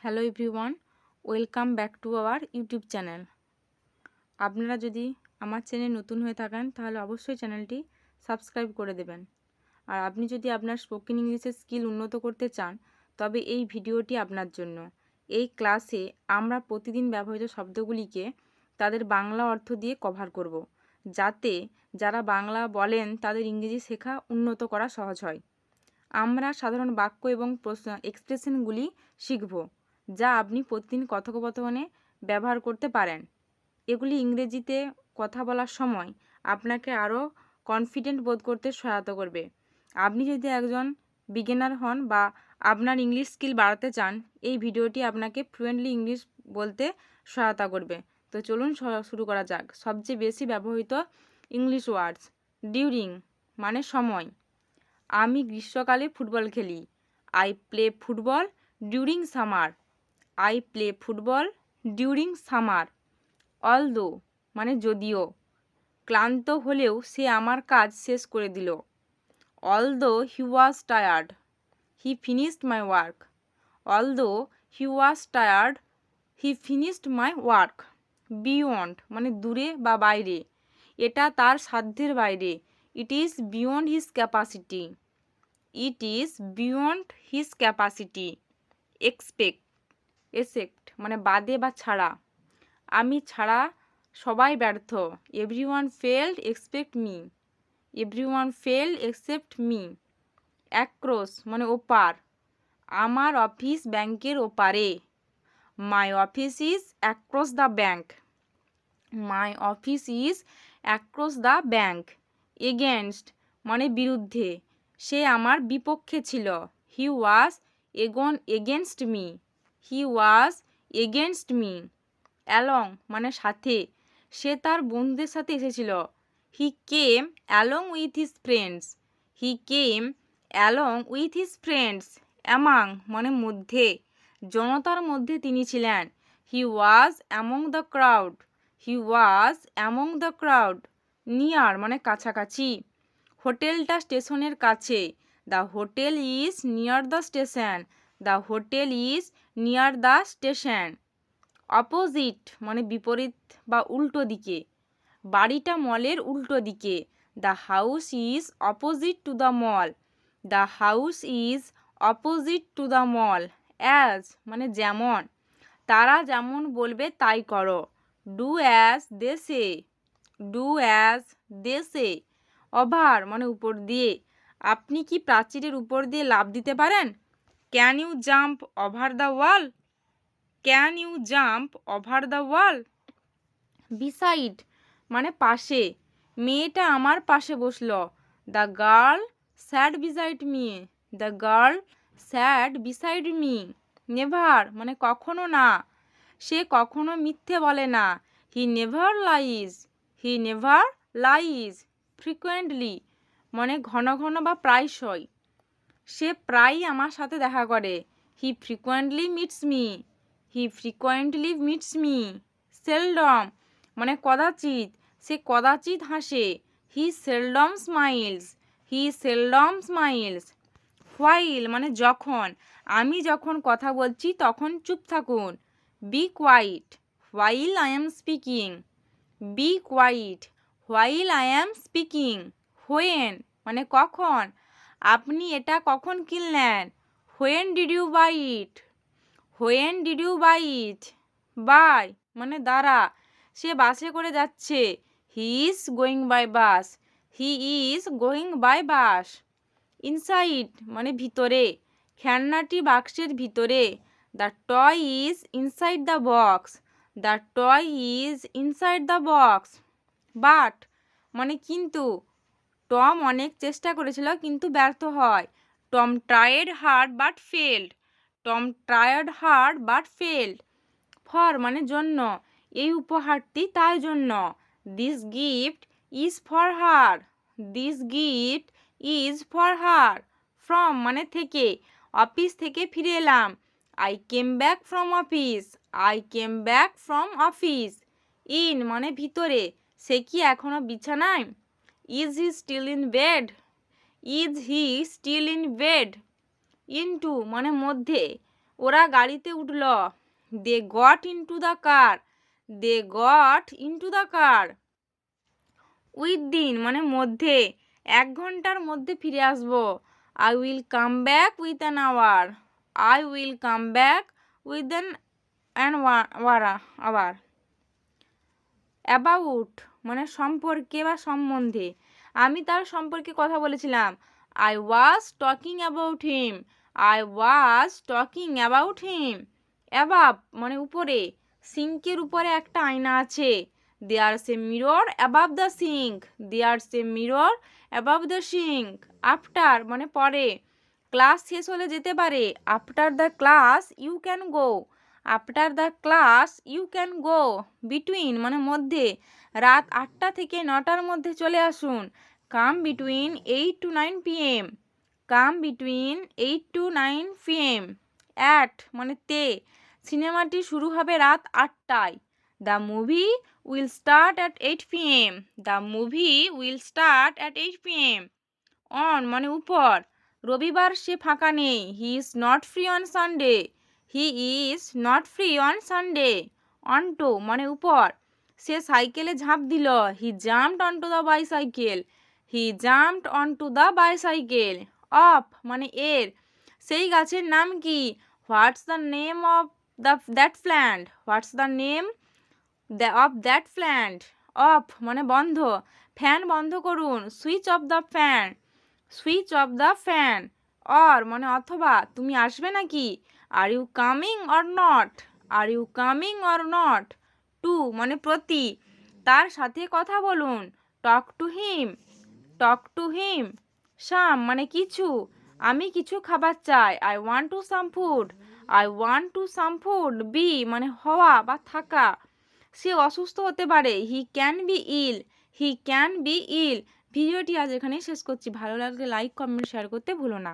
Hello everyone, welcome back to our YouTube channel. আপনারা যদি আমার চ্যানেল নতুন হয়ে থাকেন তাহলে অবশ্যই চ্যানেলটি সাবস্ক্রাইব করে দেবেন। আর আপনি যদি আপনার স্পোকেন ইংলিশের স্কিল উন্নত করতে চান তবে এই ভিডিওটি আপনার জন্য। এই ক্লাসে আমরা প্রতিদিন ব্যবহৃত শব্দগুলিকে তাদের বাংলা অর্থ দিয়ে কভার করব, যাতে যারা বাংলা বলেন তাদের ইংরেজি শেখা উন্নত করা সহজ হয়। আমরা সাধারণ বাক্য এবং এক্সপ্রেশনগুলি শিখব, যা আপনি প্রতিদিন কথোপকথনে ব্যবহার করতে পারেন। এগুলি ইংরেজিতে কথা বলার সময় আপনাকে আরও কনফিডেন্ট বোধ করতে সহায়তা করবে। আপনি যদি একজন বিগিনার হন বা আপনার ইংলিশ স্কিল বাড়াতে চান, এই ভিডিওটি আপনাকে ফ্লুয়েন্টলি ইংলিশ বলতে সহায়তা করবে। তো চলুন শুরু করা যাক। সবচেয়ে বেশি ব্যবহৃত ইংলিশ ওয়ার্ডস: ডিউরিং মানে সময়, আমি গ্রীষ্মকালে ফুটবল খেলি। I play football during summer. I play football during summer. Although মানে যদিও, ক্লান্ত হলেও সে আমার কাজ শেষ করে দিল। Although he was tired he finished my work. Although he was tired he finished my work. Beyond মানে দূরে বা বাইরে, এটা তার সাধ্যের বাইরে। It is beyond his capacity. It is beyond his capacity. Except মানে বাদে বা ছাড়া, আমি ছাড়া সবাই ব্যর্থ। Everyone failed except me. Everyone failed except me. Across মানে ওপার, আমার অফিস ব্যাংকের ওপারে। My office is across the bank. My office is across the bank. Against মানে বিরুদ্ধে, সে আমার বিপক্ষে ছিল। He was against me. He was against me. Along মানে সাথে, সে তার বন্ধুদের সাথে এসেছিল। He came along with his friends. He came along with his friends. Among মানে মধ্যে, জনতার মধ্যে তিনি ছিলেন। He was among the crowd. He was among the crowd. Near মানে কাছাকাছি, হোটেলটা স্টেশনের কাছে। The hotel is near the station. The hotel is near the station. Opposite মানে বিপরীত বা উল্টো দিকে, বাড়িটা মলের উল্টো দিকে। The house is opposite to the mall. The house is opposite to the mall. As মানে যেমন, তারা যেমন বলবে তাই করো। Do as they say. Do as they say. Over মানে উপর দিয়ে, আপনি কি প্রাচীরের উপর দিয়ে লাফ দিতে পারেন? Can you jump over the wall? Can you jump over the wall. Beside মানে পাশে, মেয়েটা আমার পাশে বসলো। The girl sat beside me. The girl sat beside me. Never মানে কখনো না, সে কখনো মিথ্যে বলে না। He never lies. He never lies. Frequently মানে ঘন ঘন বা প্রায়শই, সে প্রায়ই আমার সাথে দেখা করে। He frequently meets me. He frequently meets me. Seldom মানে কদাচিৎ, সে কদাচিৎ হাসে। He seldom smiles. He seldom smiles. While মানে যখন, আমি যখন কথা বলছি তখন চুপ থাকুন। Be quiet while I am speaking. Be quiet while I am speaking. When মানে কখন, আপনি এটা কখন কিনলেন? When did you buy it? When did you buy it. By মানে দ্বারা, সে বাসে করে যাচ্ছে। হি is going by bus. He is going by bus. Inside মানে ভিতরে, খেলনাটি বাক্সের ভিতরে। The toy is inside the box. The toy is inside the box. But মানে কিন্তু, টম অনেক চেষ্টা করেছিল কিন্তু ব্যর্থ হয়। Tom tried hard but failed. Tom tried hard but failed. For মানে জন্য, এই উপহারটি তার জন্য। This gift is for her. This gift is for her. From মানে থেকে, অফিস থেকে ফিরে এলাম। I came back from office. I came back from office. In মানে ভিতরে, সে কি এখনো বিছানায়? Is he still in bed? Is he still in bed. Into মানে মধ্যে, ওরা গাড়িতে উঠল। They got into the car. They got into the car. Within মানে মধ্যে, 1 ঘন্টার মধ্যে ফিরে আসবো। I will come back with an hour. I will come back with an hour. About মানে সম্পর্কে বা সম্বন্ধে, আমি তার সম্পর্কে কথা বলেছিলাম। I was talking about him. I was talking about him. Above মানে উপরে, সিঙ্কের উপরে একটা আয়না আছে। There's a mirror above the sink. There's a mirror above the sink. After মানে পরে, ক্লাস শেষ হলে যেতে পারে। After the class you can go. After the class you can go. Between মানে মধ্যে, রাত 8টা থেকে 9টার মধ্যে চলে আসুন। Come between 8 to 9 PM। Come between 8 to 9 PM। At মানে তে, সিনেমাটি শুরু হবে রাত 8টায়। The movie will start at 8 PM। The movie will start at 8 PM। On মানে উপর, রবিবার সে ফাঁকা নেই। He is not free on Sunday. He is not free on Sunday. Onto মানে উপর, সে সাইকেলে ঝাঁপ দিল। He jumped onto the bicycle. He jumped onto the bicycle. Of মানে এর, সেই গাছের নাম কি? What's the name of that plant. What's the name of that plant. Off মানে বন্ধ, ফ্যান বন্ধ করুন। Switch off the fan. Switch off the fan. Or মানে অথবা, তুমি আসবে নাকি? Are you coming or not. Are you coming or not. To মানে প্রতি, তার সাথে কথা বলুন। Talk to him. Talk to him. সাম মানে কিছু, আমি কিছু খাবার চাই। I want to some food. I want to some food. Be মানে হওয়া বা থাকা, সে অসুস্থ হতে পারে। He can be ill. He can be ill. ভিডিওটি আজ এখানেই শেষ করছি। ভালো লাগলে লাইক কমেন্ট শেয়ার করতে ভুলো না।